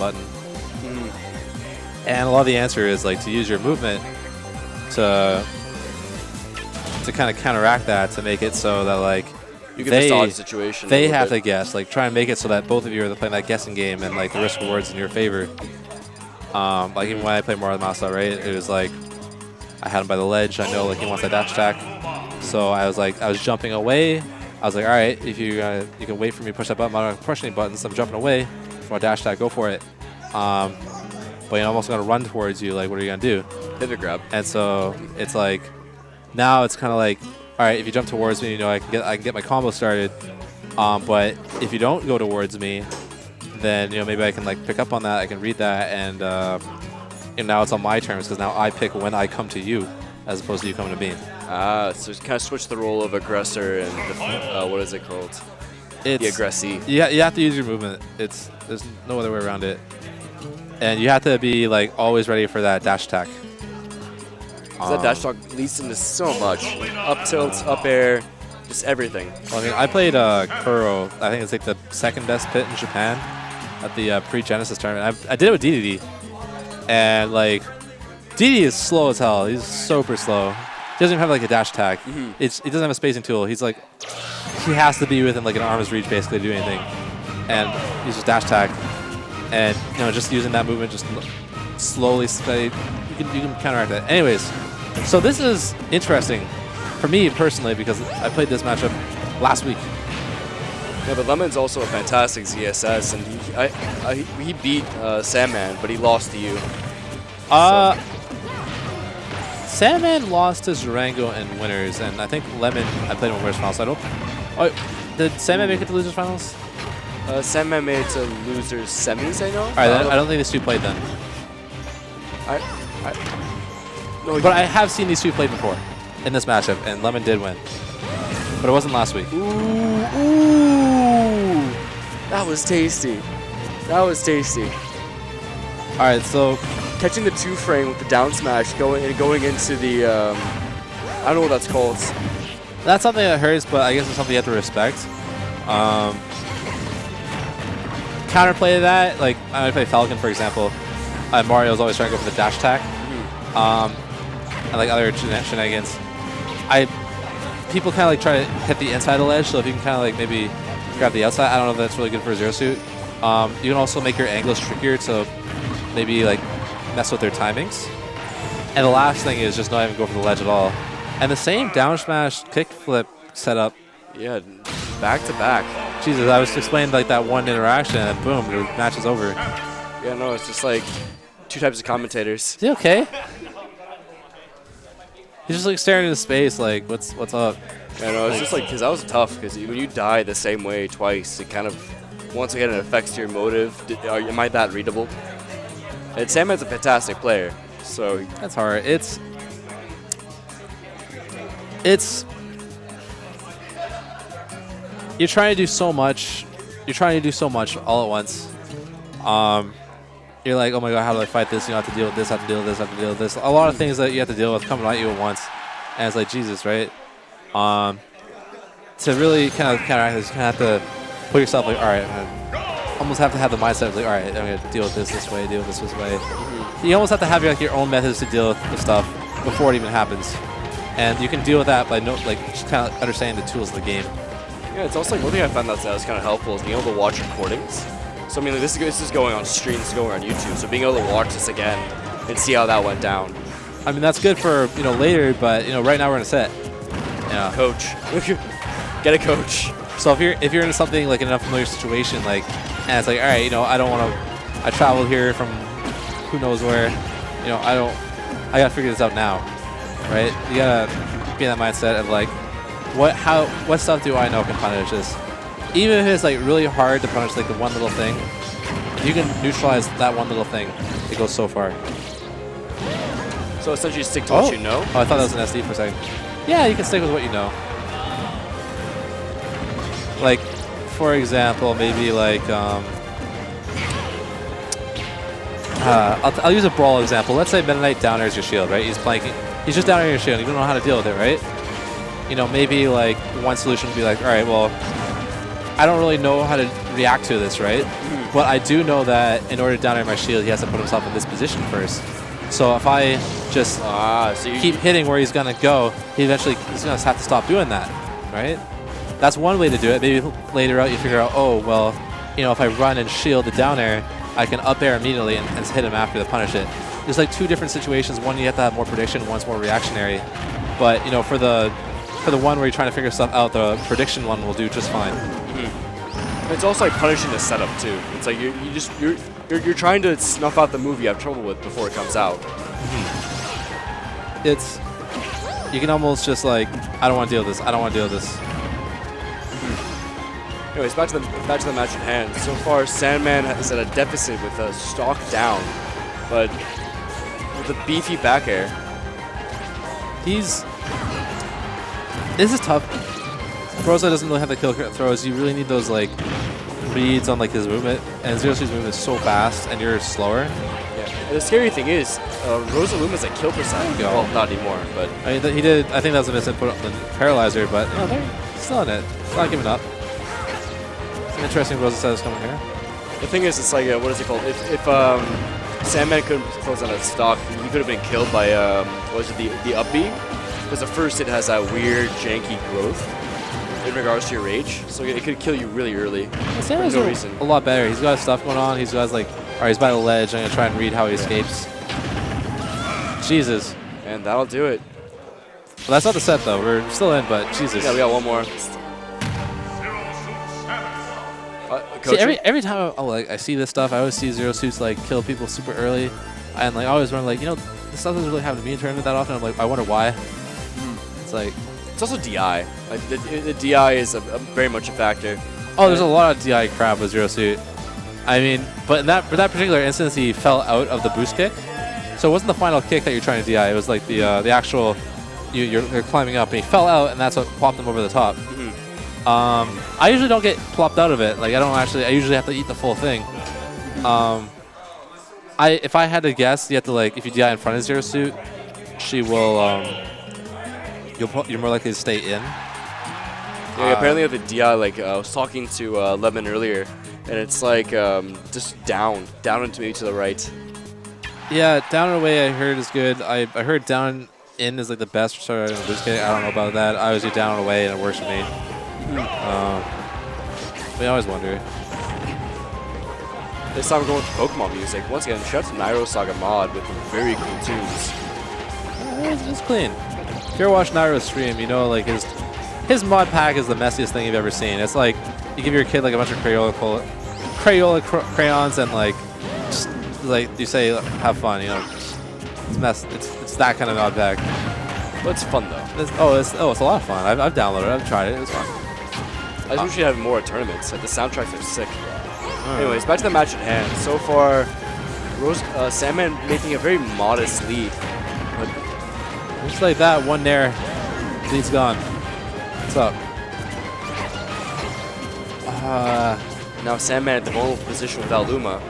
button. And a lot of the answer is like to use your movement to kind of counteract that, to make it so that like you get the dodge situation. They have to guess, like try and make it so that both of you are playing that guessing game and like the risk rewards in your favor. Like even when I played more of the mouse out, right, it was like I had him by the ledge. I know like he wants that dash attack, so I was jumping away. I was like, all right, if you can wait for me to push that button. I'm not gonna push any buttons. I'm jumping away. If you want dash attack, go for it. But I'm also gonna run towards you. Like, what are you gonna do? Pivot grab. And so it's like now it's kind of like, all right, if you jump towards me, you know I can get my combo started. But if you don't go towards me, then maybe I can like pick up on that. I can read that, and now it's on my terms because now I pick when I come to you as opposed to you coming to me. So kind of switch the role of aggressor and what is it called? The aggressee. Yeah, you have to use your movement. There's no other way around it, and you have to be like always ready for that dash attack. That dash attack leads into so much, up tilts, up air, just everything. Well, I mean, I played Kuro. I think it's like the second best pit in Japan at the pre-Genesis tournament. I did it with DDD, and like DDD is slow as hell. He's super slow. He doesn't even have like a dash attack. He doesn't have a spacing tool. He's like, he has to be within like an arm's reach basically to do anything, and he's just dash attack, and just using that movement just slowly, you can counteract that. Anyways, so this is interesting for me personally because I played this matchup last week. Yeah, but Lemmon's also a fantastic ZSS, and he beat Sandman, but he lost to you. Sandman lost to Durango in winners, and I think Lemmon, I played him in winners finals. So I don't. Oh, did Sandman make it to losers finals? Sandman made it to losers semis, I know. All right, I don't think these two played then. No, but I have seen these two play before in this matchup, and Lemmon did win. But it wasn't last week. Ooh, that was tasty. That was tasty. All right, so catching the 2-frame with the down smash, going into the I don't know what that's called. That's something that hurts, but I guess it's something you have to respect. Counterplay to that, like I play Falcon for example. Mario's always trying to go for the dash attack, and like other shenanigans. People kind of like try to hit the inside of the ledge, so if you can kind of like maybe grab the outside, I don't know if that's really good for a Zero Suit. You can also make your angles trickier to maybe like mess with their timings. And the last thing is just not even go for the ledge at all. And the same down smash kickflip setup. Yeah, back to back. Jesus, I was explaining like that one interaction, and boom, the match is over. Yeah, no, it's just like two types of commentators. Is he okay? He's just like staring into space, like what's up? Yeah, no, it's just like because that was tough. Because when you die the same way twice, it kind of once again it affects your motive. Am I that readable? And Sandman's a fantastic player, so that's hard. It's you're trying to do so much. You're trying to do so much all at once. You're like, oh my god, how do I fight this? You have to deal with this, have to deal with this, have to deal with this. A lot of things that you have to deal with coming at you at once. And it's like, Jesus, right? To really kind of counteract this, you kind of have to put yourself like, all right, almost have to have the mindset of like, all right, I'm going to deal with this way, deal with this way. You almost have to have your own methods to deal with stuff before it even happens. And you can deal with that by just kind of understanding the tools of the game. Yeah, it's also like one thing I found that was kind of helpful is being able to watch recordings. So I mean, like, this is going on stream, this is going on YouTube. So being able to watch this again and see how that went down. I mean, that's good for later, but right now we're in a set. Yeah. Coach, get a coach. So if you're in something like an unfamiliar situation, like, and it's like, all right, I don't want to. I traveled here from who knows where. I gotta figure this out now, right? You gotta be in that mindset of like, what stuff do I know can punish this? Even if it's like really hard to punish like the one little thing, if you can neutralize that one little thing, it goes so far. So essentially stick to what you know? Oh, I thought that was an SD for a second. Yeah, you can stick with what you know. Like, for example, maybe like, I'll use a brawl example. Let's say Meta Knight down airs your shield, right? He's just down airing your shield. You don't know how to deal with it, right? Maybe like one solution would be like, all right, well, I don't really know how to react to this, right? But I do know that in order to down air my shield, he has to put himself in this position first. So if I just keep hitting where he's going to go, he's going to have to stop doing that, right? That's one way to do it. Maybe later out you figure out, oh, well, you know, if I run and shield the down air, I can up air immediately and hit him after to punish it. There's like two different situations. One, you have to have more prediction. One's more reactionary. But, you know, for the one where you're trying to figure stuff out, the prediction one will do just fine. It's also like punishing the setup too. It's like you're trying to snuff out the move you have trouble with before it comes out. You can almost just like, I don't want to deal with this. I don't want to deal with this. Anyways, back to the match at hand. So far, Sandman is at a deficit with a stock down, but with a beefy back air. This is tough. Rosa doesn't really have the kill throws. You really need those like reads on like his movement, and Zero Suit's movement is so fast, and you're slower. Yeah. And the scary thing is, Rosaluma's at kill percent. Well, not anymore, but I mean, he did. I think that was a misinput on the Paralyzer, but you know, they're still in it. It's not giving up. It's an interesting Rosa status coming here. The thing is, it's like what is it called? If Sandman couldn't close on that stock, he could have been killed by what was it, the up B? Because the first hit has that weird janky growth in regards to your rage, so it could kill you really early for no reason. A lot better. He's got stuff going on. He's got like, all right, he's by the ledge. I'm gonna try and read how he escapes. Jesus. And that'll do it. Well, that's not the set though. We're still in, but Jesus. Yeah, we got one more. See, every time I see this stuff, I always see Zero Suits like kill people super early, and like I always run like, you know, this stuff doesn't really happen to me in tournament that often. I'm like, I wonder why. It's like, it's also DI. Like the DI is very much a factor. Oh, there's a lot of DI crap with Zero Suit. I mean, but for that particular instance, he fell out of the boost kick, so it wasn't the final kick that you're trying to DI. It was like the actual you're climbing up, and he fell out, and that's what popped him over the top. I usually don't get plopped out of it. Like I usually have to eat the full thing. If I had to guess, you have to like, if you DI in front of Zero Suit, she will you're more likely to stay in. Yeah, apparently with the DI, like I was talking to Lemmon earlier, and it's like just down and to me to the right. Yeah, down and away I heard is good. I heard down in is like the best for starting on boost kick. I don't know about that. I always do down and away, and it works for me. We always wonder. This time we're going with Pokemon music. Once again, shout out to Nairo Saga Mod with very cool tunes. It's clean. If you ever watch Nairo's stream, you know like his mod pack is the messiest thing you've ever seen. It's like you give your kid like a bunch of Crayola crayons and like just like you say have fun. You know, it's that kind of mod pack. But it's fun though. It's a lot of fun. I've downloaded it. I've tried it. It was fun. I just wish we had more tournaments. Like the soundtracks are sick. Anyways, back to the match at hand. So far, Sandman making a very modest lead. But just like that, one there, lead's gone. What's up? Now Sandman at the vulnerable position without Luma.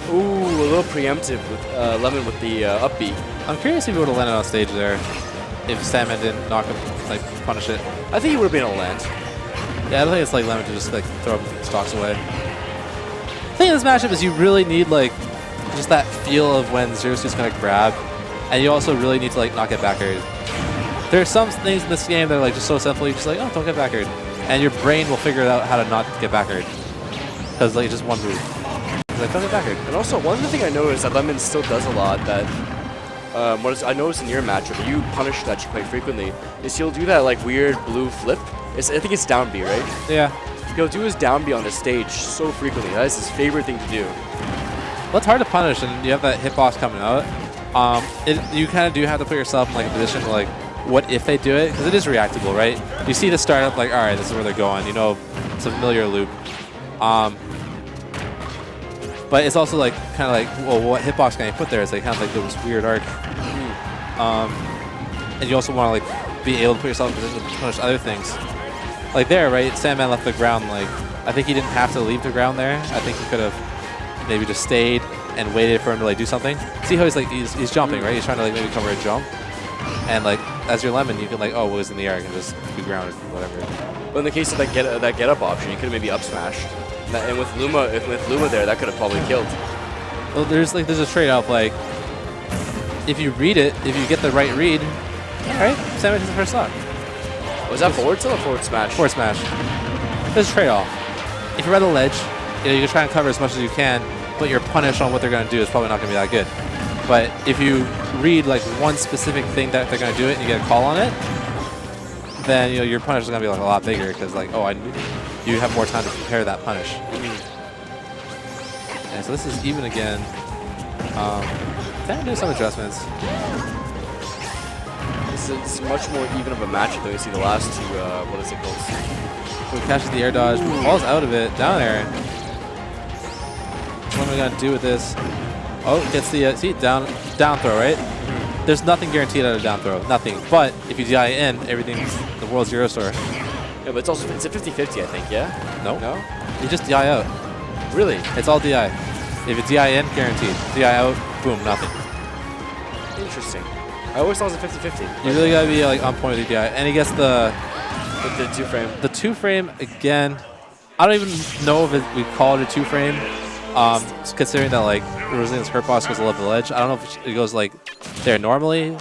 Ooh, a little preemptive with Lemmon with the up B. I'm curious if he would have landed on stage there. If Sandman didn't knock him, like punish it. I think he would have been able to land. Yeah, I don't think it's like Lemmon to just like throw stocks away. The thing in this matchup is you really need like just that feel of when Zero Suit's gonna grab, and you also really need to like not get back aired. There are some things in this game that are like just so simple. You're just like, oh, don't get back aired, and your brain will figure out how to not get back aired because like just one move. It's like, don't get back aired. And also, one other thing I noticed that Lemmon still does a lot that I noticed in your matchup, you punish that quite frequently, is he'll do that like weird blue flip. I think it's down B, right? Yeah. He'll do his down B on the stage so frequently. That is his favorite thing to do. Well, it's hard to punish, and you have that hitbox coming out. You kind of do have to put yourself in like a position where, like, what if they do it? Because it is reactable, right? You see the startup, like, all right, this is where they're going. You know, it's a familiar loop. But it's also like kind of like, well, what hitbox can I put there? It's like kind of like this weird arc. And you also want to like be able to put yourself in position to punish other things. Like there, right? Sandman left the ground. Like I think he didn't have to leave the ground there. I think he could have maybe just stayed and waited for him to like do something. See how he's like he's jumping, right? He's trying to like maybe cover a jump. And like as your Lemmon, you can like, oh, well, he's in the air, I can just be grounded, whatever. But in the case of that get up option, you could have maybe up smashed. And with Luma there, that could have probably killed. Well, there's a trade-off. Like, if you read it, if you get the right read, all right, Samus is the first stock. Was that forward tilt or forward smash? Forward smash. There's a trade-off. If you're at the ledge, you can try and cover as much as you can, but your punish on what they're going to do is probably not going to be that good. But if you read like one specific thing that they're going to do it and you get a call on it, then your punish is going to be like a lot bigger because like, oh, you have more time to prepare that punish. And so this is even again. Then do some adjustments. It's much more even of a matchup than we see the last two. What is it called? So he catches the air dodge, falls out of it, down air. What am I gonna do with this? Oh, gets the see down throw, right? There's nothing guaranteed out of down throw, nothing. But if you DI in, everything's the world's zero store. Yeah, but it's a 50-50, I think. Yeah. No. No. You just DI out. Really? It's all DI. If it's DI in, guaranteed. DI out, boom, nothing. Interesting. I always thought it was a 50-50. You really gotta be like on point with the DI, and he gets the two frame. The 2-frame again. I don't even know if we call it a 2-frame. Considering that like Rosalina's hurt box goes above the ledge, I don't know if it goes like there normally.